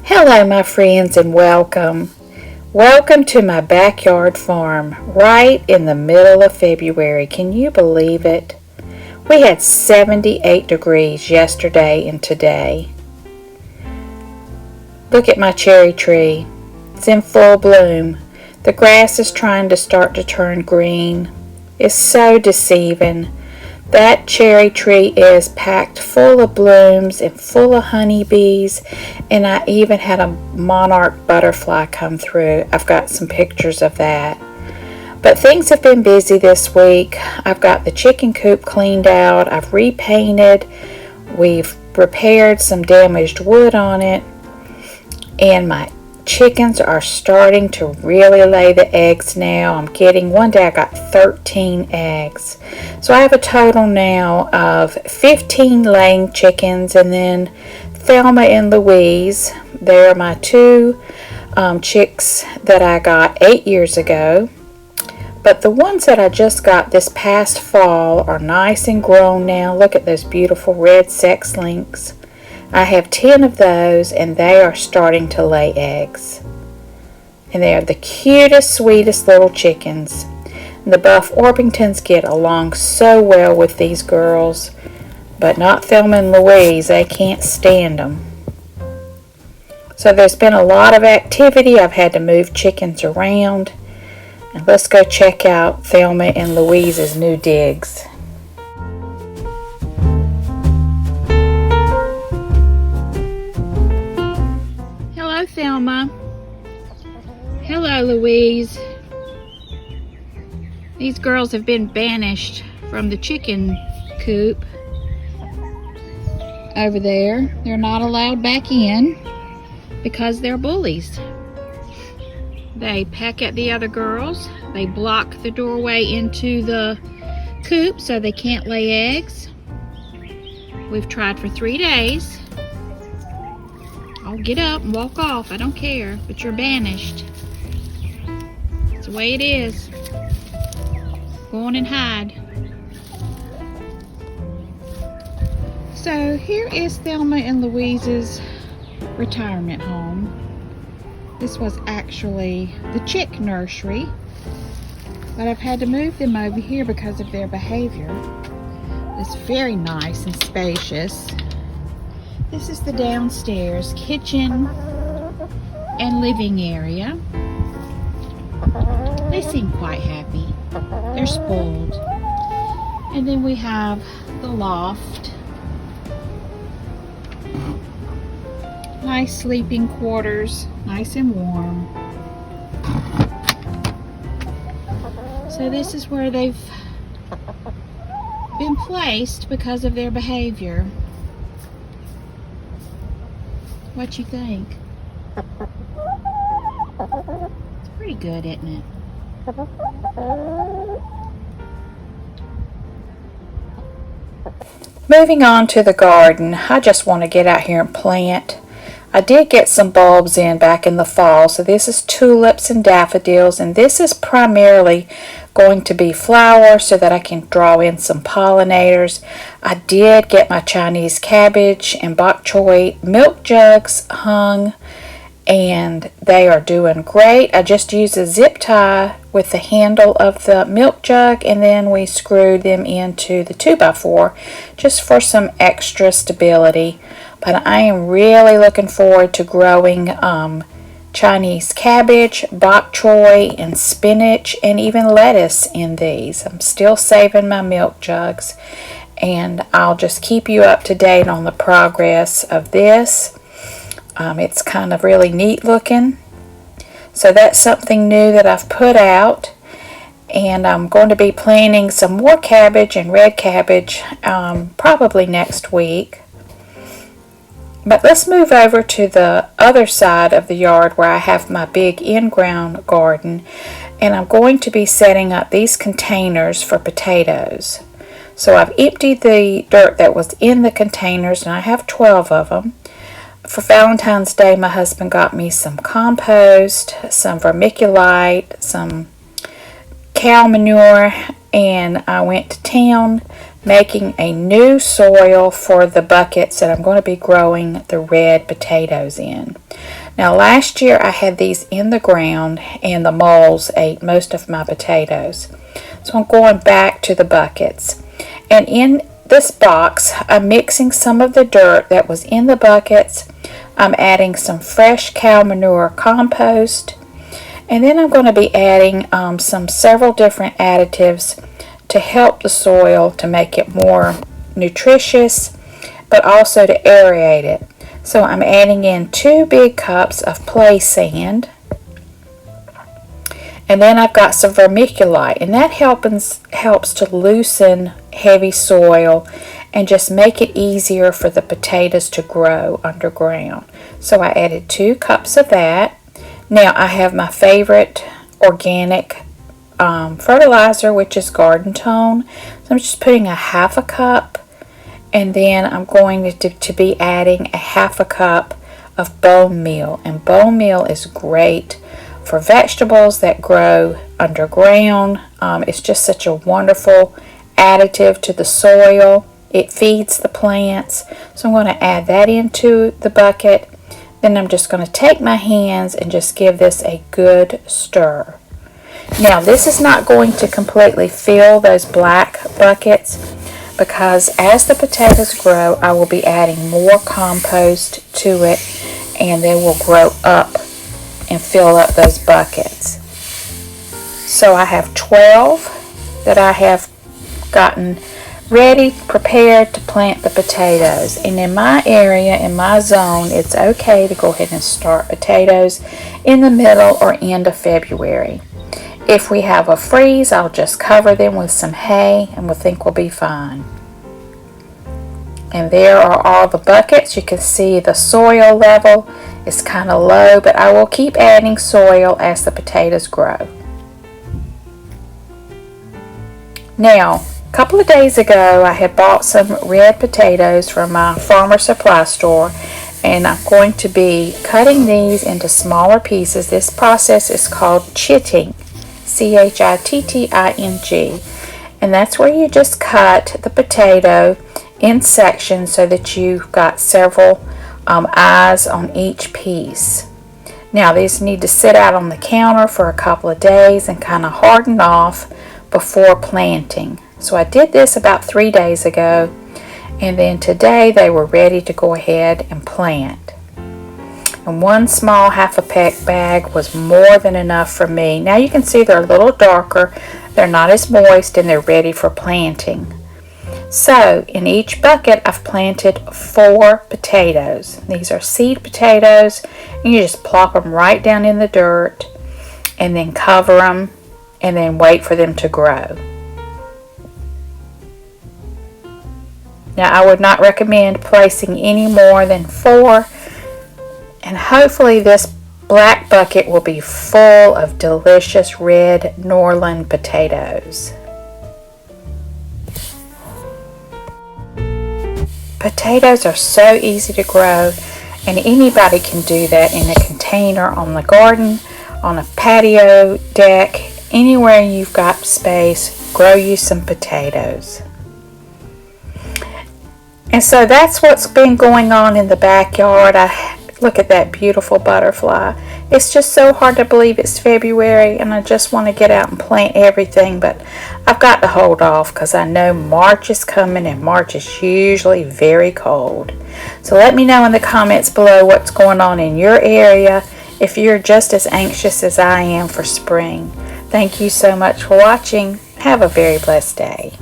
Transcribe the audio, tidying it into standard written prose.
Hello, my friends, and welcome. Welcome to my backyard farm, right in the middle of February. Can you believe it? We had 78 degrees yesterday and today. Look at my cherry tree. It's in full bloom. The grass is trying to start to turn green. It's so deceiving. That cherry tree is packed full of blooms and full of honeybees, and I even had a monarch butterfly come through. I've got some pictures of that. But things have been busy this week. I've got the chicken coop cleaned out. I've repainted. We've repaired some damaged wood on it. And my chickens are starting to really lay the eggs now. I'm getting, one day I got 13 eggs. So I have a total now of 15 laying chickens, and then Thelma and Louise, they're my two chicks that I got 8 years ago. But the ones that I just got this past fall are nice and grown now. Look at those beautiful red sex links. I have 10 of those, and they are starting to lay eggs. And they are the cutest, sweetest little chickens. And the Buff Orpingtons get along so well with these girls, but not Thelma and Louise. They can't stand them. So there's been a lot of activity. I've had to move chickens around. And let's go check out Thelma and Louise's new digs. Hello, Thelma. Hello, Louise. These girls have been banished from the chicken coop over there. They're not allowed back in because they're bullies. They peck at the other girls. They block the doorway into the coop so they can't lay eggs. We've tried for 3 days. Oh, get up and walk off. I don't care, but you're banished. It's the way it is. Go on and hide. So here is Thelma and Louise's retirement home. This was actually the chick nursery, but I've had to move them over here because of their behavior. It's very nice and spacious. This is the downstairs kitchen and living area. They seem quite happy. They're spoiled. And then we have the loft. Nice sleeping quarters, nice and warm. So this is where they've been placed because of their behavior. What you think? It's pretty good, isn't it? Moving on to the garden, I just want to get out here and plant. I did get some bulbs in back in the fall, so this is tulips and daffodils, and this is primarily going to be flowers so that I can draw in some pollinators. I did get my Chinese cabbage and bok choy milk jugs hung, and they are doing great. I just used a zip tie with the handle of the milk jug, and then we screwed them into the 2x4 just for some extra stability. But I am really looking forward to growing Chinese cabbage, bok choy, and spinach, and even lettuce in these. I'm still saving my milk jugs, and I'll just keep you up to date on the progress of this. It's kind of really neat looking. So that's something new that I've put out. And I'm going to be planting some more cabbage and red cabbage probably next week. But let's move over to the other side of the yard where I have my big in-ground garden. And I'm going to be setting up these containers for potatoes. So I've emptied the dirt that was in the containers, and I have 12 of them. For Valentine's Day, my husband got me some compost, some vermiculite, some cow manure, and I went to town making a new soil for the buckets that I'm going to be growing the red potatoes in. Now last year I had these in the ground and the moles ate most of my potatoes. So I'm going back to the buckets. And in this box I'm mixing some of the dirt that was in the buckets. I'm adding some fresh cow manure compost. And then I'm going to be adding several different additives to help the soil to make it more nutritious, but also to aerate it. So I'm adding in 2 big cups of play sand. And then I've got some vermiculite, and that helps to loosen heavy soil and just make it easier for the potatoes to grow underground. So I added 2 cups of that. Now I have my favorite organic fertilizer, which is Garden Tone. So I'm just putting a half a cup, and then I'm going to be adding a half a cup of bone meal. And bone meal is great for vegetables that grow underground. It's just such a wonderful additive to the soil. It feeds the plants. So I'm going to add that into the bucket. Then I'm just going to take my hands and just give this a good stir. Now this is not going to completely fill those black buckets, because as the potatoes grow I will be adding more compost to it, and they will grow up and fill up those buckets. So I have 12 that I have gotten ready, prepared to plant the potatoes. And in my area, in my zone, it's okay to go ahead and start potatoes in the middle or end of February. If we have a freeze, I'll just cover them with some hay and we'll think we'll be fine. And there are all the buckets. You can see the soil level is kind of low, but I will keep adding soil as the potatoes grow. Now, a couple of days ago I had bought some red potatoes from my farmer supply store, and I'm going to be cutting these into smaller pieces. This process is called chitting, C-H-I-T-T-I-N-G, and that's where you just cut the potato in sections so that you've got several eyes on each piece. Now these need to sit out on the counter for a couple of days and kind of harden off before planting. So I did this about 3 days ago, and then today they were ready to go ahead and plant. And one small half a peck bag was more than enough for me. Now you can see they're a little darker, they're not as moist, and they're ready for planting. So in each bucket I've planted 4 potatoes. These are seed potatoes, and you just plop them right down in the dirt and then cover them and then wait for them to grow. Now I would not recommend placing any more than 4, and hopefully this black bucket will be full of delicious red Norland potatoes. Potatoes are so easy to grow, and anybody can do that in a container, on the garden, on a patio deck, anywhere you've got space. Grow you some potatoes. And so that's what's been going on in the backyard. Look at that beautiful butterfly. It's just so hard to believe it's February, and I just want to get out and plant everything, but I've got to hold off because I know March is coming, and March is usually very cold. So let me know in the comments below what's going on in your area, if you're just as anxious as I am for spring. Thank you so much for watching. Have a very blessed day.